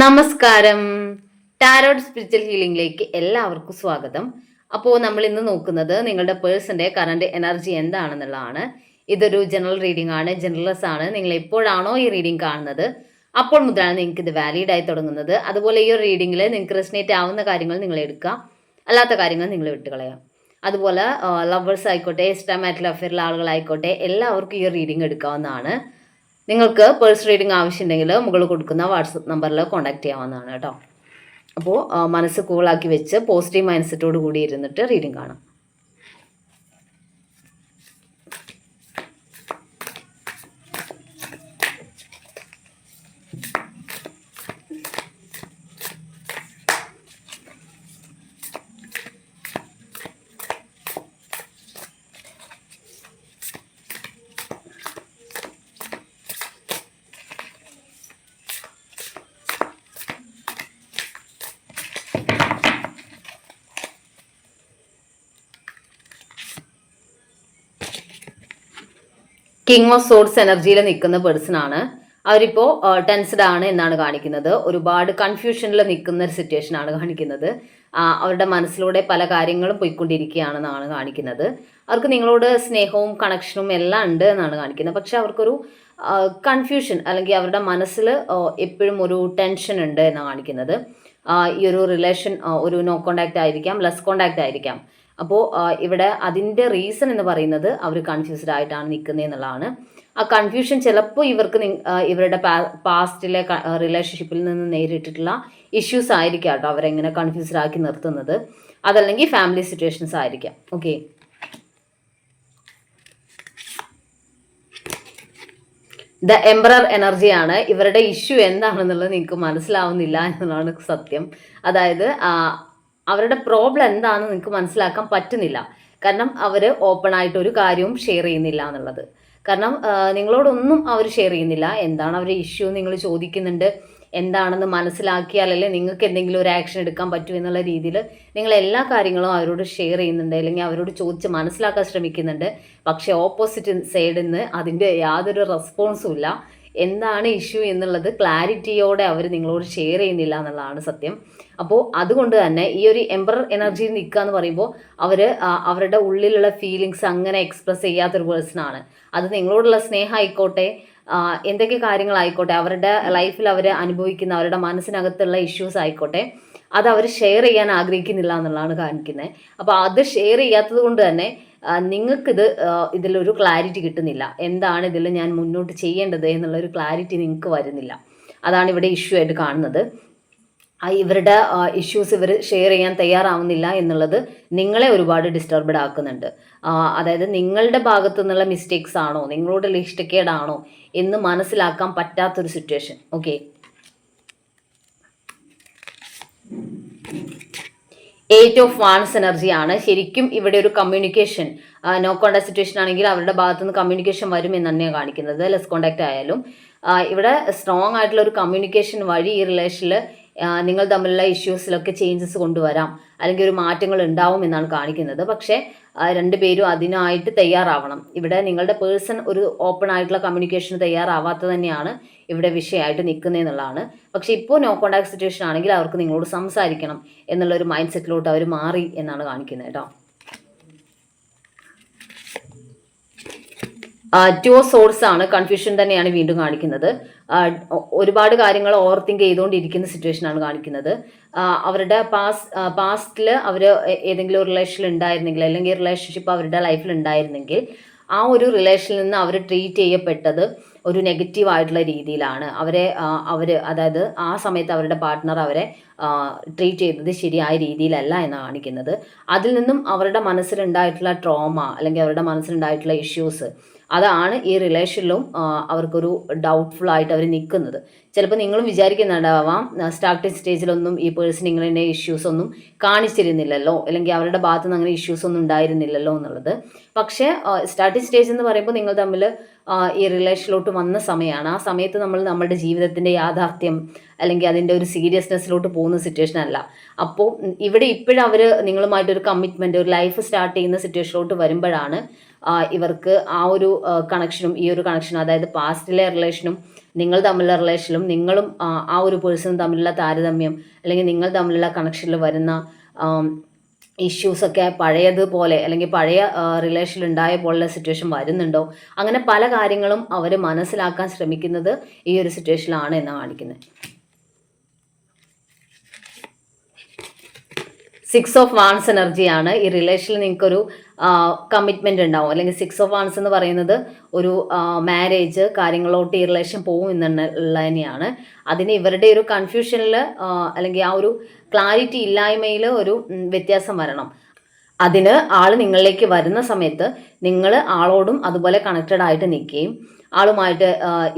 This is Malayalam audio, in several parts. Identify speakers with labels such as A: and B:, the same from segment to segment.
A: നമസ്കാരം. ടാരോട്ട് സ്പിരിച്വൽ ഹീലിംഗിലേക്ക് എല്ലാവർക്കും സ്വാഗതം. അപ്പോൾ നമ്മൾ ഇന്ന് നോക്കുന്നത് നിങ്ങളുടെ പേഴ്സന്റെ കറണ്ട് എനർജി എന്താണെന്നുള്ളതാണ്. ഇതൊരു ജനറൽ റീഡിംഗ് ആണ്, ജനറൽസ് ആണ്. നിങ്ങൾ എപ്പോഴാണോ ഈ റീഡിംഗ് കാണുന്നത് അപ്പോൾ മുതലാണ് നിങ്ങൾക്ക് ഇത് വാലിഡ് ആയി തുടങ്ങുന്നത്. അതുപോലെ ഈ ഒരു റീഡിംഗിൽ നിങ്ങൾക്ക് റെസിനേറ്റ് ആവുന്ന കാര്യങ്ങൾ നിങ്ങൾ എടുക്കുക, അല്ലാത്ത കാര്യങ്ങൾ നിങ്ങൾ വിട്ടുകളയാം. അതുപോലെ ലവേഴ്സ് ആയിക്കോട്ടെ, എക്സ്ട്രാ മാരിറ്റൽ അഫെയറിലെ ആളുകളായിക്കോട്ടെ, എല്ലാവർക്കും ഈ റീഡിംഗ് എടുക്കാവുന്നതാണ്. നിങ്ങൾക്ക് പേഴ്സണൽ റീഡിംഗ് ആവശ്യമുണ്ടെങ്കിൽ മുകളിൽ കൊടുക്കുന്ന വാട്സപ്പ് നമ്പറിൽ കോൺടാക്ട് ചെയ്യാവുന്നതാണ് കേട്ടോ. അപ്പോൾ മനസ്സ് കൂളാക്കി വെച്ച് പോസിറ്റീവ് മൈൻഡ് സെറ്റോട് കൂടി ഇരുന്നിട്ട് റീഡിംഗ് കാണാം. കിങ് ഓഫ് സോർഡ്സ് എനർജിയിൽ നിൽക്കുന്ന പേഴ്സൺ ആണ്. അവരിപ്പോൾ ടെൻസ്ഡ് ആണ് എന്നാണ് കാണിക്കുന്നത്. ഒരുപാട് കൺഫ്യൂഷനിൽ നിൽക്കുന്ന ഒരു സിറ്റുവേഷൻ ആണ് കാണിക്കുന്നത്. അവരുടെ മനസ്സിലൂടെ പല കാര്യങ്ങളും പോയിക്കൊണ്ടിരിക്കുകയാണെന്നാണ് കാണിക്കുന്നത്. അവർക്ക് നിങ്ങളോട് സ്നേഹവും കണക്ഷനും എല്ലാം ഉണ്ട് എന്നാണ് കാണിക്കുന്നത്. പക്ഷെ അവർക്കൊരു കൺഫ്യൂഷൻ അല്ലെങ്കിൽ അവരുടെ മനസ്സിൽ എപ്പോഴും ഒരു ടെൻഷൻ ഉണ്ട് എന്നാണ് കാണിക്കുന്നത്. ഈ ഒരു റിലേഷൻ ഒരു നോ കോണ്ടാക്റ്റ് ആയിരിക്കാം, ലെസ് കോണ്ടാക്റ്റ് ആയിരിക്കാം. അപ്പോൾ ഇവിടെ അതിൻ്റെ റീസൺ എന്ന് പറയുന്നത് അവർ കൺഫ്യൂസ്ഡ് ആയിട്ടാണ് നിൽക്കുന്നത് എന്നുള്ളതാണ്. ആ കൺഫ്യൂഷൻ ചിലപ്പോൾ ഇവർക്ക് ഇവരുടെ പാസ്റ്റിലെ റിലേഷൻഷിപ്പിൽ നിന്ന് നേരിട്ടിട്ടുള്ള ഇഷ്യൂസ് ആയിരിക്കാം കേട്ടോ അവരെങ്ങനെ കൺഫ്യൂസ്ഡ് ആക്കി നിർത്തുന്നത്. അതല്ലെങ്കിൽ ഫാമിലി സിറ്റുവേഷൻസ് ആയിരിക്കാം. ഓക്കെ, ദ എംപറർ എനർജിയാണ്. ഇവരുടെ ഇഷ്യൂ എന്താണെന്നുള്ളത് നിങ്ങൾക്ക് മനസ്സിലാവുന്നില്ല എന്നുള്ളതാണ് സത്യം. അതായത് അവരുടെ പ്രോബ്ലം എന്താണെന്ന് നിങ്ങൾക്ക് മനസ്സിലാക്കാൻ പറ്റുന്നില്ല. കാരണം അവർ ഓപ്പൺ ആയിട്ട് ഒരു കാര്യവും ഷെയർ ചെയ്യുന്നില്ല എന്നുള്ളത്. കാരണം നിങ്ങളോടൊന്നും അവർ ഷെയർ ചെയ്യുന്നില്ല. എന്താണ് അവരുടെ ഇഷ്യൂ നിങ്ങൾ ചോദിക്കുന്നുണ്ട്, എന്താണെന്ന് മനസ്സിലാക്കിയാലല്ലേ നിങ്ങൾക്ക് എന്തെങ്കിലും ഒരു ആക്ഷൻ എടുക്കാൻ പറ്റൂ എന്നുള്ള രീതിയിൽ നിങ്ങൾ എല്ലാ കാര്യങ്ങളും അവരോട് ഷെയർ ചെയ്യുന്നുണ്ട്, അല്ലെങ്കിൽ അവരോട് ചോദിച്ച് മനസ്സിലാക്കാൻ ശ്രമിക്കുന്നുണ്ട്. പക്ഷേ ഓപ്പോസിറ്റ് സൈഡിൽ നിന്ന് അതിൻ്റെ യാതൊരു റെസ്പോൺസും ഇല്ല. എന്താണ് ഇഷ്യൂ എന്നുള്ളത് ക്ലാരിറ്റിയോടെ അവർ നിങ്ങളോട് ഷെയർ ചെയ്യുന്നില്ല എന്നുള്ളതാണ് സത്യം. അപ്പോൾ അതുകൊണ്ട് തന്നെ ഈ ഒരു എംപറർ എനർജിയിൽ നിൽക്കുക എന്ന് പറയുമ്പോൾ അവർ അവരുടെ ഉള്ളിലുള്ള ഫീലിങ്സ് അങ്ങനെ എക്സ്പ്രസ് ചെയ്യാത്തൊരു പേഴ്സണാണ്. അത് നിങ്ങളോടുള്ള സ്നേഹം ആയിക്കോട്ടെ, എന്തൊക്കെ കാര്യങ്ങളായിക്കോട്ടെ, അവരുടെ ലൈഫിൽ അവർ അനുഭവിക്കുന്ന അവരുടെ മനസ്സിനകത്തുള്ള ഇഷ്യൂസ് ആയിക്കോട്ടെ, അത് അവർ ഷെയർ ചെയ്യാൻ ആഗ്രഹിക്കുന്നില്ല എന്നുള്ളതാണ് കാണിക്കുന്നത്. അപ്പോൾ അത് ഷെയർ ചെയ്യാത്തത് കൊണ്ട് തന്നെ നിങ്ങൾക്കിത് ഇതിലൊരു ക്ലാരിറ്റി കിട്ടുന്നില്ല. എന്താണ് ഇതിൽ ഞാൻ മുന്നോട്ട് ചെയ്യേണ്ടത് എന്നുള്ളൊരു ക്ലാരിറ്റി നിങ്ങൾക്ക് വരുന്നില്ല. അതാണ് ഇവിടെ ഇഷ്യൂ ആയിട്ട് കാണുന്നത്. ഇവരുടെ ഇഷ്യൂസ് ഇവർ ഷെയർ ചെയ്യാൻ തയ്യാറാവുന്നില്ല എന്നുള്ളത് നിങ്ങളെ ഒരുപാട് ഡിസ്റ്റർബ്ഡ് ആക്കുന്നുണ്ട്. അതായത് നിങ്ങളുടെ ഭാഗത്തു നിന്നുള്ള മിസ്റ്റേക്സ് ആണോ, നിങ്ങളോട് ഇഷ്ടക്കേടാണോ എന്ന് മനസ്സിലാക്കാൻ പറ്റാത്തൊരു സിറ്റുവേഷൻ. ഓക്കെ, 8 ഓഫ് വാൺസ് എനർജിയാണ്. ശരിക്കും ഇവിടെ ഒരു കമ്മ്യൂണിക്കേഷൻ, നോ കോണ്ടാക്ട് സിറ്റുവേഷൻ ആണെങ്കിൽ അവരുടെ ഭാഗത്തുനിന്ന് കമ്മ്യൂണിക്കേഷൻ വരും എന്ന് തന്നെയാണ് കാണിക്കുന്നത്. ലെസ് കോണ്ടാക്ട് ആയാലും ഇവിടെ സ്ട്രോങ് ആയിട്ടുള്ള ഒരു കമ്മ്യൂണിക്കേഷൻ വഴി ഈ റിലേഷനിൽ നിങ്ങൾ തമ്മിലുള്ള ഇഷ്യൂസിലൊക്കെ ചേഞ്ചസ് കൊണ്ടുവരാം, അല്ലെങ്കിൽ ഒരു മാറ്റങ്ങൾ ഉണ്ടാവും എന്നാണ് കാണിക്കുന്നത്. പക്ഷേ രണ്ടുപേരും അതിനായിട്ട് തയ്യാറാവണം. ഇവിടെ നിങ്ങളുടെ പേഴ്സൺ ഒരു ഓപ്പൺ ആയിട്ടുള്ള കമ്മ്യൂണിക്കേഷന് തയ്യാറാവാത്തത് തന്നെയാണ് ഇവിടെ വിഷയമായിട്ട് നിൽക്കുന്നതെന്നുള്ളതാണ്. പക്ഷേ ഇപ്പോൾ നോ കോണ്ടാക്ട് സിറ്റുവേഷൻ ആണെങ്കിൽ അവർക്ക് നിങ്ങളോട് സംസാരിക്കണം എന്നുള്ളൊരു മൈൻഡ് സെറ്റിലോട്ട് അവർ മാറി എന്നാണ് കാണിക്കുന്നത് കേട്ടോ. 2 ഓഫ് സോർഡ്സ് ആണ്. കൺഫ്യൂഷൻ തന്നെയാണ് വീണ്ടും കാണിക്കുന്നത്. ഒരുപാട് കാര്യങ്ങൾ ഓവർ തിങ്ക് ചെയ്തുകൊണ്ടിരിക്കുന്ന സിറ്റുവേഷൻ ആണ് കാണിക്കുന്നത്. അവരുടെ പാസ്റ്റിൽ അവർ ഏതെങ്കിലും ഒരു റിലേഷനിൽ ഉണ്ടായിരുന്നെങ്കിൽ, അല്ലെങ്കിൽ റിലേഷൻഷിപ്പ് അവരുടെ ലൈഫിൽ ഉണ്ടായിരുന്നെങ്കിൽ ആ ഒരു റിലേഷനിൽ നിന്ന് അവർ ട്രീറ്റ് ചെയ്യപ്പെട്ടത് ഒരു നെഗറ്റീവ് ആയിട്ടുള്ള രീതിയിലാണ്. അതായത് ആ സമയത്ത് അവരുടെ പാർട്ട്ണർ അവരെ ട്രീറ്റ് ചെയ്തത് ശരിയായ രീതിയിലല്ല എന്നാണ് കാണിക്കുന്നത്. അതിൽ നിന്നും അവരുടെ മനസ്സിലുണ്ടായിട്ടുള്ള ട്രോമ, അല്ലെങ്കിൽ അവരുടെ മനസ്സിലുണ്ടായിട്ടുള്ള ഇഷ്യൂസ്, അതാണ് ഈ റിലേഷനിലും അവർക്കൊരു ഡൗട്ട്ഫുൾ ആയിട്ട് അവർ നിൽക്കുന്നത്. ചിലപ്പോൾ നിങ്ങളും വിചാരിക്കുന്നുണ്ടാവാം, സ്റ്റാർട്ടിങ് സ്റ്റേജിലൊന്നും ഈ പേഴ്സൺ ഇങ്ങനെ ഇഷ്യൂസ് ഒന്നും കാണിച്ചിരുന്നില്ലല്ലോ, അല്ലെങ്കിൽ അവരുടെ ഭാഗത്തു നിന്ന് അങ്ങനെ ഇഷ്യൂസ് ഒന്നും ഉണ്ടായിരുന്നില്ലല്ലോ എന്നുള്ളത്. പക്ഷേ സ്റ്റാർട്ടിങ് സ്റ്റേജ് എന്ന് പറയുമ്പോൾ നിങ്ങൾ തമ്മിൽ ഈ റിലേഷനിലോട്ട് വന്ന സമയമാണ്. ആ സമയത്ത് നമ്മൾ നമ്മുടെ ജീവിതത്തിൻ്റെ യാഥാർത്ഥ്യം അല്ലെങ്കിൽ അതിൻ്റെ ഒരു സീരിയസ്നെസ്സിലോട്ട് പോകുന്ന സിറ്റുവേഷൻ അല്ല. അപ്പോൾ ഇവിടെ ഇപ്പോഴും അവർ നിങ്ങളുമായിട്ടൊരു കമ്മിറ്റ്മെൻറ്റ്, ഒരു ലൈഫ് സ്റ്റാർട്ട് ചെയ്യുന്ന സിറ്റുവേഷനിലോട്ട് വരുമ്പോഴാണ് ഇവർക്ക് ആ ഒരു കണക്ഷനും ഈ ഒരു കണക്ഷനും, അതായത് പാസ്റ്റിലെ റിലേഷനും നിങ്ങൾ തമ്മിലുള്ള റിലേഷനിലും നിങ്ങളും ആ ഒരു പേഴ്സണും തമ്മിലുള്ള താരതമ്യം, അല്ലെങ്കിൽ നിങ്ങൾ തമ്മിലുള്ള കണക്ഷനിൽ വരുന്ന ഇഷ്യൂസൊക്കെ പഴയതുപോലെ അല്ലെങ്കിൽ പഴയ റിലേഷനിൽ ഉണ്ടായ പോലുള്ള സിറ്റുവേഷൻ വരുന്നുണ്ടോ, അങ്ങനെ പല കാര്യങ്ങളും അവർ മനസ്സിലാക്കാൻ ശ്രമിക്കുന്നത് ഈ ഒരു സിറ്റുവേഷനിലാണ് എന്നാണ് കാണിക്കുന്നത്. 6 ഓഫ് വാൺസ് എനർജിയാണ്. ഈ റിലേഷനിൽ നിങ്ങൾക്കൊരു കമ്മിറ്റ്മെൻ്റ് ഉണ്ടാവും, അല്ലെങ്കിൽ 6 ഓഫ് വാൺസ് എന്ന് പറയുന്നത് ഒരു മാരേജ് കാര്യങ്ങളോട്ട് ഈ റിലേഷൻ പോകും എന്നുള്ളതിനെയാണ്. അതിന് ഇവരുടെ ഒരു കൺഫ്യൂഷനിൽ അല്ലെങ്കിൽ ആ ഒരു ക്ലാരിറ്റി ഇല്ലായ്മയിൽ ഒരു വ്യത്യാസം വരണം. അതിന് ആൾ നിങ്ങളിലേക്ക് വരുന്ന സമയത്ത് നിങ്ങൾ ആളോടും അതുപോലെ കണക്റ്റഡ് ആയിട്ട് നിൽക്കുകയും ആളുമായിട്ട്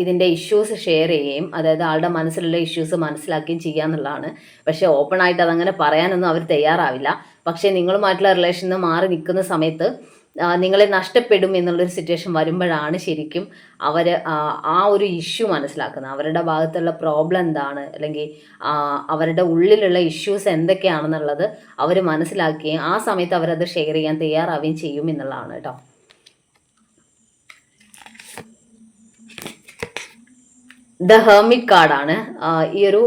A: ഇതിൻ്റെ ഇഷ്യൂസ് ഷെയർ ചെയ്യുകയും, അതായത് ആളുടെ മനസ്സിലുള്ള ഇഷ്യൂസ് മനസ്സിലാക്കുകയും ചെയ്യുക എന്നുള്ളതാണ്. പക്ഷേ ഓപ്പൺ ആയിട്ട് അതങ്ങനെ പറയാനൊന്നും അവർ തയ്യാറാവില്ല. പക്ഷേ നിങ്ങളുമായിട്ടുള്ള റിലേഷനിൽ നിന്ന് മാറി നിൽക്കുന്ന സമയത്ത് നിങ്ങളെ നഷ്ടപ്പെടും എന്നുള്ളൊരു സിറ്റുവേഷൻ വരുമ്പോഴാണ് ശരിക്കും അവർ ആ ഒരു ഇഷ്യൂ മനസ്സിലാക്കുന്നത്. അവരുടെ ഭാഗത്തുള്ള പ്രോബ്ലം എന്താണ്, അല്ലെങ്കിൽ അവരുടെ ഉള്ളിലുള്ള ഇഷ്യൂസ് എന്തൊക്കെയാണെന്നുള്ളത് അവർ മനസ്സിലാക്കുകയും ആ സമയത്ത് അവരത് ഷെയർ ചെയ്യാൻ തയ്യാറാവുകയും ചെയ്യും എന്നുള്ളതാണ് കേട്ടോ. ദ ഹെർമിറ്റ് കാർഡാണ്. ഈ ഒരു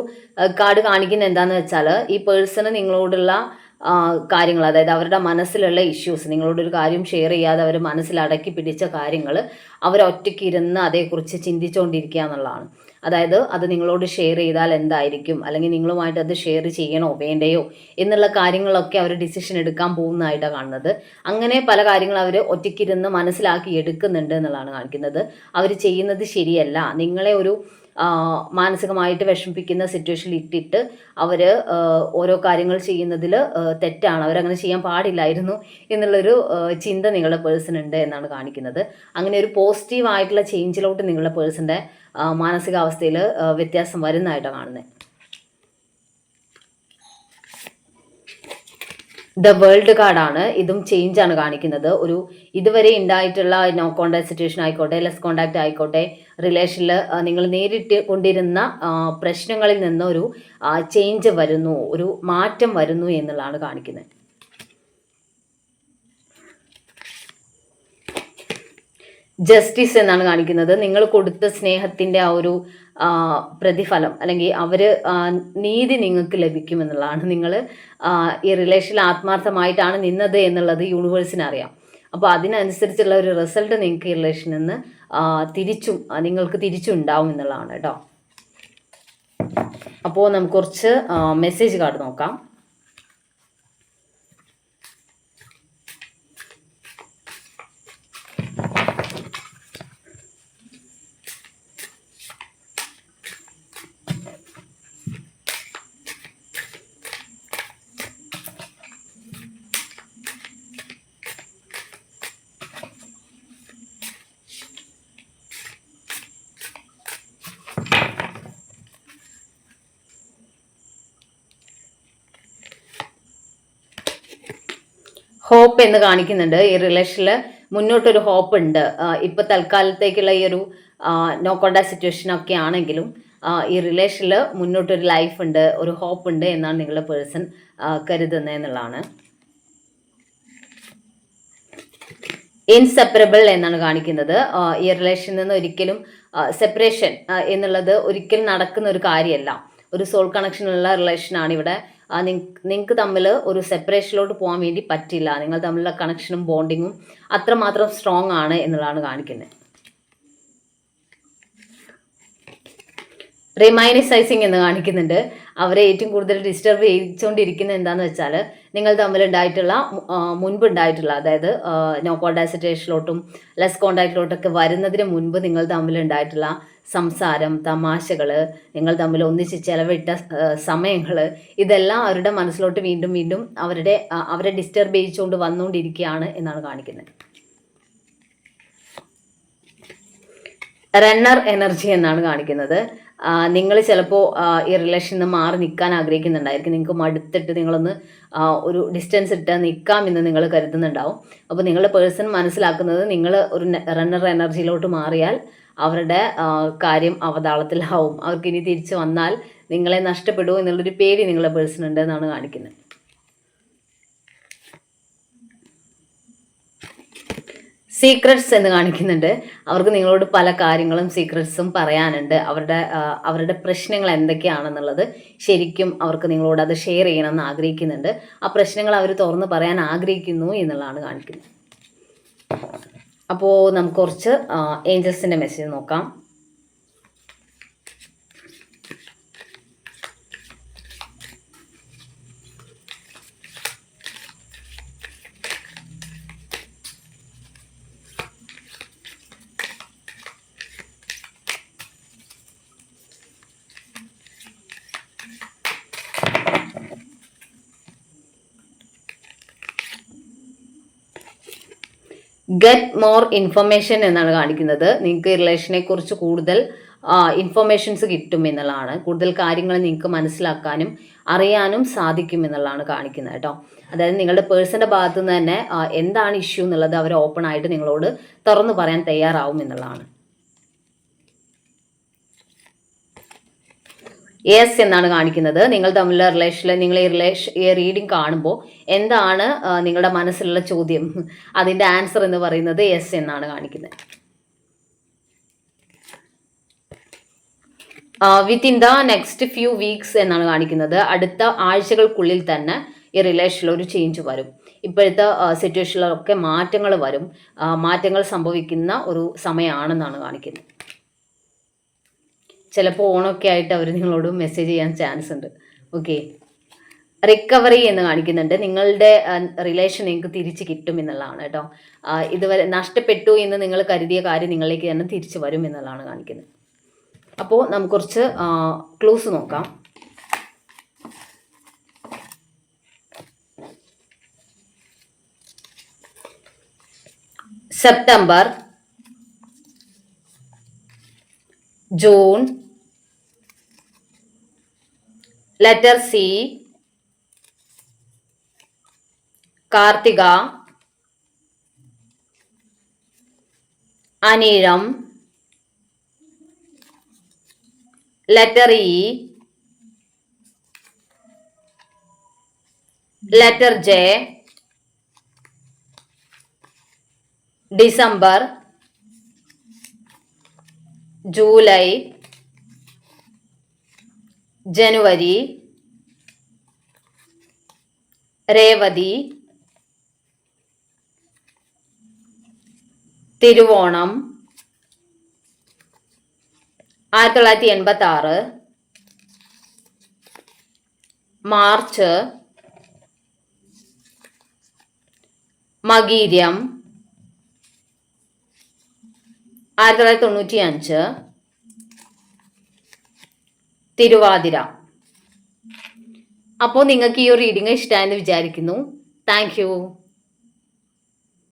A: കാർഡ് കാണിക്കുന്നത് എന്താണെന്ന് വെച്ചാൽ, ഈ പേഴ്സണ് നിങ്ങളോടുള്ള കാര്യങ്ങൾ, അതായത് അവരുടെ മനസ്സിലുള്ള ഇഷ്യൂസ്, നിങ്ങളോടൊരു കാര്യം ഷെയർ ചെയ്യാതെ അവർ മനസ്സിലടക്കി പിടിച്ച കാര്യങ്ങൾ അവർ ഒറ്റയ്ക്ക് ഇരുന്ന് അതേക്കുറിച്ച് ചിന്തിച്ചുകൊണ്ടിരിക്കുക എന്നുള്ളതാണ്. അതായത് അത് നിങ്ങളോട് ഷെയർ ചെയ്താൽ എന്തായിരിക്കും, അല്ലെങ്കിൽ നിങ്ങളുമായിട്ട് അത് ഷെയർ ചെയ്യണോ വേണ്ടയോ എന്നുള്ള കാര്യങ്ങളൊക്കെ അവർ ഡിസിഷൻ എടുക്കാൻ പോകുന്നതായിട്ടാണ് കാണുന്നത്. അങ്ങനെ പല കാര്യങ്ങളും അവർ ഒറ്റയ്ക്കിരുന്ന് മനസ്സിലാക്കി എടുക്കുന്നുണ്ട് എന്നുള്ളതാണ് കാണിക്കുന്നത്. അവർ ചെയ്യുന്നത് ശരിയല്ല, നിങ്ങളെ ഒരു മാനസികമായിട്ട് വിഷമിപ്പിക്കുന്ന സിറ്റുവേഷനിൽ ഇട്ടിട്ട് അവർ ഓരോ കാര്യങ്ങൾ ചെയ്യുന്നതിൽ തെറ്റാണ്, അവരങ്ങനെ ചെയ്യാൻ പാടില്ലായിരുന്നു എന്നുള്ളൊരു ചിന്ത നിങ്ങളുടെ പേഴ്സൺ ഉണ്ട് എന്നാണ് കാണിക്കുന്നത്. അങ്ങനെ ഒരു പോസിറ്റീവായിട്ടുള്ള ചേഞ്ചിലോട്ട് നിങ്ങളുടെ പേഴ്സൻ്റെ മാനസികാവസ്ഥയിൽ വ്യത്യാസം വരുന്നതായിട്ടാണ് കാണുന്നത്. ദ വേൾഡ് കാർഡാണ്. ഇതും ചേഞ്ച് ആണ് കാണിക്കുന്നത്. ഒരു ഇതുവരെ ഉണ്ടായിട്ടുള്ള നോ കോണ്ടാക്ട് സിറ്റുവേഷൻ ആയിക്കോട്ടെ, ലെസ് കോണ്ടാക്ട് ആയിക്കോട്ടെ, റിലേഷനിൽ നിങ്ങൾ നേരിട്ട് കൊണ്ടിരുന്ന പ്രശ്നങ്ങളിൽ നിന്ന് ഒരു ചേഞ്ച് വരുന്നു, ഒരു മാറ്റം വരുന്നു എന്നുള്ളതാണ് കാണിക്കുന്നത്. ജസ്റ്റിസ് എന്നാണ് കാണിക്കുന്നത്. നിങ്ങൾ കൊടുത്ത സ്നേഹത്തിൻ്റെ ആ ഒരു പ്രതിഫലം, അല്ലെങ്കിൽ അവർ നീതി നിങ്ങൾക്ക് ലഭിക്കുമെന്നുള്ളതാണ്. നിങ്ങൾ ഈ റിലേഷനിൽ ആത്മാർത്ഥമായിട്ടാണ് നിന്നത് എന്നുള്ളത് യൂണിവേഴ്സിന് അറിയാം. അപ്പോൾ അതിനനുസരിച്ചുള്ള ഒരു റിസൾട്ട് നിങ്ങൾക്ക് ഈ റിലേഷനിൽ നിന്ന് നിങ്ങൾക്ക് തിരിച്ചും ഉണ്ടാവും എന്നുള്ളതാണ് കേട്ടോ. അപ്പോൾ നമുക്ക് കുറച്ച് മെസ്സേജ് കാർഡ് നോക്കാം. ഹോപ്പ് എന്ന് കാണിക്കുന്നുണ്ട്. ഈ റിലേഷനിൽ മുന്നോട്ടൊരു ഹോപ്പ് ഉണ്ട്. ഇപ്പം തൽക്കാലത്തേക്കുള്ള ഈ ഒരു നോ കോണ്ടാക്ട് സിറ്റുവേഷൻ ഒക്കെ ആണെങ്കിലും ഈ റിലേഷനിൽ മുന്നോട്ടൊരു ലൈഫ് ഉണ്ട്, ഒരു ഹോപ്പ് ഉണ്ട് എന്നാണ് നിങ്ങളുടെ പേഴ്സൺ കരുതുന്നത് എന്നുള്ളതാണ്. ഇൻസെപ്പറബിൾ എന്നാണ് കാണിക്കുന്നത്. ഈ റിലേഷനിൽ നിന്ന് ഒരിക്കലും സെപ്പറേഷൻ എന്നുള്ളത് ഒരിക്കലും നടക്കുന്ന ഒരു കാര്യമല്ല. ഒരു സോൾ കണക്ഷനുള്ള റിലേഷനാണ് ഇവിടെ. നിങ്ങൾക്ക് തമ്മിൽ ഒരു സെപ്പറേഷനിലോട്ട് പോകാൻ വേണ്ടി പറ്റില്ല. നിങ്ങൾ തമ്മിലുള്ള കണക്ഷനും ബോണ്ടിങ്ങും അത്രമാത്രം സ്ട്രോങ് ആണ് എന്നുള്ളതാണ് കാണിക്കുന്നത്. റിമൈനസൈസിങ് എന്ന് കാണിക്കുന്നുണ്ട്. അവരെ ഏറ്റവും കൂടുതൽ ഡിസ്റ്റർബ് ചെയ്തുകൊണ്ടിരിക്കുന്നത് എന്താണെന്ന് വെച്ചാൽ, നിങ്ങൾ തമ്മിലുണ്ടായിട്ടുള്ള മുൻപുണ്ടായിട്ടുള്ള, അതായത് നോ കോണ്ടാക്ട് സിറ്റുവേഷനിലോട്ടും ലെസ് കോണ്ടാക്റ്റിലോട്ടൊക്കെ വരുന്നതിന് മുൻപ് നിങ്ങൾ തമ്മിലുണ്ടായിട്ടുള്ള സംസാരം, തമാശകൾ, നിങ്ങൾ തമ്മിൽ ഒന്നിച്ച് ചെലവിട്ട സമയങ്ങൾ, ഇതെല്ലാം അവരുടെ മനസ്സിലോട്ട് വീണ്ടും വീണ്ടും അവരെ ഡിസ്റ്റർബ് ചെയ്യിച്ചുകൊണ്ട് വന്നുകൊണ്ടിരിക്കുകയാണ് എന്നാണ് കാണിക്കുന്നത്. റണ്ണർ എനർജി എന്നാണ് കാണിക്കുന്നത്. നിങ്ങൾ ചിലപ്പോൾ ഈ റിലേഷനിൽ നിന്ന് മാറി നിൽക്കാൻ ആഗ്രഹിക്കുന്നുണ്ടായിരിക്കും. നിങ്ങൾക്ക് മടുത്തിട്ട് നിങ്ങളൊന്ന് ഒരു ഡിസ്റ്റൻസ് ഇട്ട് നിൽക്കാമെന്ന് നിങ്ങൾ കരുതുന്നുണ്ടാവും. അപ്പോൾ നിങ്ങളുടെ പേഴ്സൺ മനസ്സിലാക്കുന്നത്, നിങ്ങൾ ഒരു റണ്ണർ എനർജിയിലോട്ട് മാറിയാൽ അവരുടെ കാര്യം അവതാളത്തിലാവും. അവർക്കിനി തിരിച്ച് വന്നാൽ നിങ്ങളെ നഷ്ടപ്പെടുമോ എന്നുള്ളൊരു പേടി നിങ്ങളുടെ പേഴ്സൺ ഉണ്ട് എന്നാണ് കാണിക്കുന്നത്. സീക്രട്സ് എന്ന് കാണിക്കുന്നുണ്ട്. അവർക്ക് നിങ്ങളോട് പല കാര്യങ്ങളും സീക്രട്സും പറയാനുണ്ട്. അവരുടെ പ്രശ്നങ്ങൾ എന്തൊക്കെയാണെന്നുള്ളത് ശരിക്കും അവർക്ക് നിങ്ങളോട് അത് ഷെയർ ചെയ്യണമെന്ന് ആഗ്രഹിക്കുന്നുണ്ട്. ആ പ്രശ്നങ്ങൾ അവർ തുറന്ന് പറയാൻ ആഗ്രഹിക്കുന്നു എന്നുള്ളതാണ് കാണിക്കുന്നത്. അപ്പോൾ നമുക്ക് കുറച്ച് ഏഞ്ചൽസിൻ്റെ മെസ്സേജ് നോക്കാം. ഗെറ്റ് മോർ ഇൻഫർമേഷൻ എന്നാണ് കാണിക്കുന്നത്. നിങ്ങൾക്ക് റിലേഷനെ കുറിച്ച് കൂടുതൽ ഇൻഫർമേഷൻസ് കിട്ടും എന്നുള്ളതാണ്. കൂടുതൽ കാര്യങ്ങൾ നിങ്ങൾക്ക് മനസ്സിലാക്കാനും അറിയാനും സാധിക്കും എന്നുള്ളതാണ് കാണിക്കുന്നത് കേട്ടോ. അതായത് നിങ്ങളുടെ പേഴ്സൻ്റെ ഭാഗത്തു നിന്ന് തന്നെ എന്താണ് ഇഷ്യൂ എന്നുള്ളത് അവർ ഓപ്പൺ ആയിട്ട് നിങ്ങളോട് തുറന്നു പറയാൻ തയ്യാറാവും എന്നുള്ളതാണ്. യെസ് എന്നാണ് കാണിക്കുന്നത്. നിങ്ങൾ തമ്മിലുള്ള റിലേഷനിൽ നിങ്ങൾ ഈ റീഡിംഗ് കാണുമ്പോൾ എന്താണ് നിങ്ങളുടെ മനസ്സിലുള്ള ചോദ്യം, അതിൻ്റെ ആൻസർ എന്ന് പറയുന്നത് യെസ് എന്നാണ് കാണിക്കുന്നത്. Within the next few weeks എന്നാണ് കാണിക്കുന്നത്. അടുത്ത ആഴ്ചകൾക്കുള്ളിൽ തന്നെ ഈ റിലേഷനിൽ ഒരു ചേഞ്ച് വരും. ഇപ്പോഴത്തെ സിറ്റുവേഷനിലൊക്കെ മാറ്റങ്ങൾ വരും. മാറ്റങ്ങൾ സംഭവിക്കുന്ന ഒരു സമയമാണെന്നാണ് കാണിക്കുന്നത്. ചിലപ്പോൾ ഓണമൊക്കെ ആയിട്ട് അവർ നിങ്ങളോട് മെസ്സേജ് ചെയ്യാൻ ചാൻസ് ഉണ്ട്. ഓക്കെ, റിക്കവറി എന്ന് കാണിക്കുന്നുണ്ട്. നിങ്ങളുടെ റിലേഷൻ നിങ്ങൾക്ക് തിരിച്ച് കിട്ടും എന്നുള്ളതാണ് കേട്ടോ. ഇതുവരെ നഷ്ടപ്പെട്ടു എന്ന് നിങ്ങൾ കരുതിയ കാര്യം നിങ്ങളിലേക്ക് തന്നെ തിരിച്ചു വരും എന്നുള്ളതാണ് കാണിക്കുന്നത്. അപ്പോൾ നമുക്ക് കുറച്ച് ക്ലൂസ് നോക്കാം. September, June, letter C, Karthika, Anizham, letter E, letter J, December, July, ജനുവരി, രേവതി, തിരുവോണം, 1986, മാർച്ച്, മകീരം, 1995, തിരുവാതിര. അപ്പോൾ നിങ്ങൾക്ക് ഈ ഒരു റീഡിംഗ് ഇഷ്ടമായെന്ന് വിചാരിക്കുന്നു. Thank U.